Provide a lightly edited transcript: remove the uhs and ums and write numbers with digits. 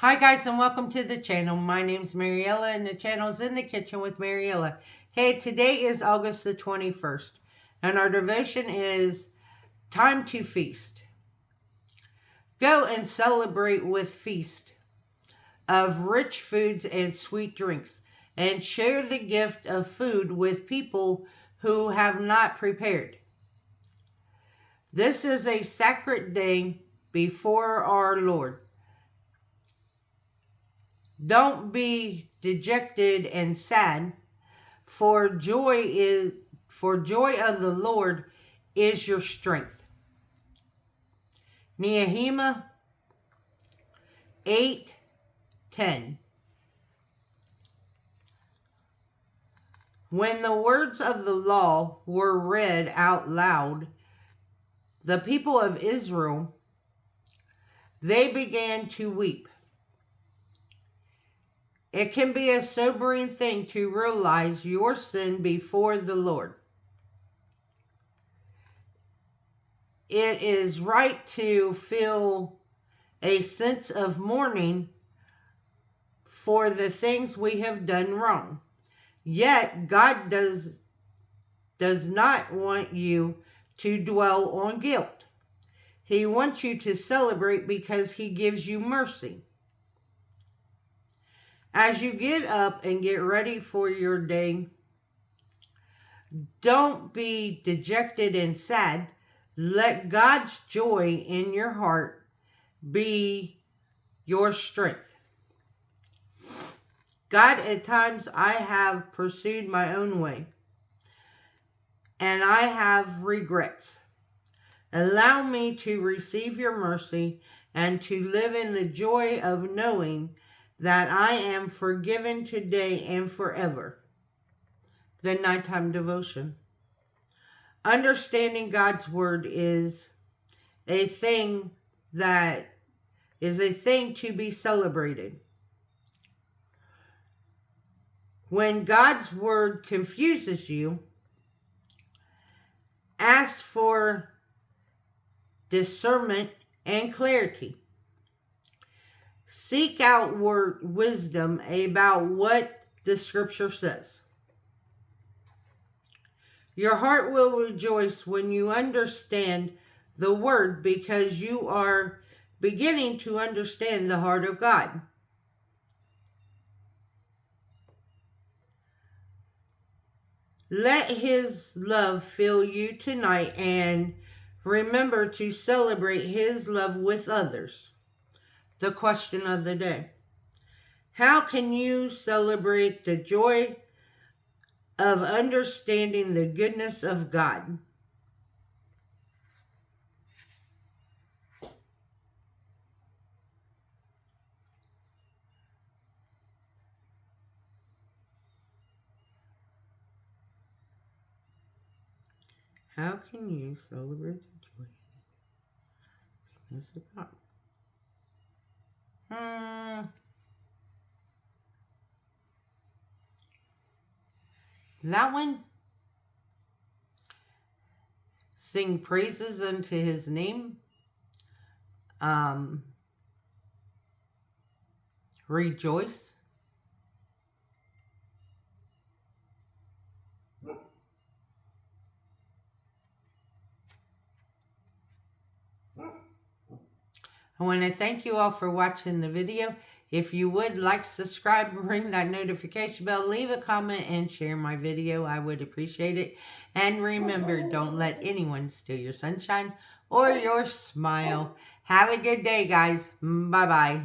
Hi guys, and welcome to the channel. My name's Mariella and the channel's In the Kitchen with Mariella. Hey, today is August the 21st and our devotion is Time to Feast. Go and celebrate with feast of rich foods and sweet drinks, and share the gift of food with people who have not prepared. This is a sacred day before our Lord. Don't be dejected and sad, for joy of the Lord is your strength. Nehemiah 8:10. When the words of the law were read out loud, the people of Israel, they began to weep. It can be a sobering thing to realize your sin before the Lord. It is right to feel a sense of mourning for the things we have done wrong. Yet, God does not want you to dwell on guilt. He wants you to celebrate because He gives you mercy. As you get up and get ready for your day, don't be dejected and sad. Let God's joy in your heart be your strength. God, at times I have pursued my own way, and I have regrets. Allow me to receive your mercy and to live in the joy of knowing that I am forgiven today and forever. The nighttime devotion. Understanding God's word is a thing to be celebrated. When God's word confuses you, ask for discernment and clarity. Seek out wisdom about what the scripture says. Your heart will rejoice when you understand the word, because you are beginning to understand the heart of God. Let His love fill you tonight, and remember to celebrate His love with others. The question of the day: how can you celebrate the joy of understanding the goodness of God? How can you celebrate the joy of the goodness of God? That one. Sing praises unto His name. Rejoice. I want to thank you all for watching the video. If you would like, subscribe, ring that notification bell, leave a comment, and share my video. I would appreciate it. And remember, don't let anyone steal your sunshine or your smile. Have a good day, guys. Bye-bye.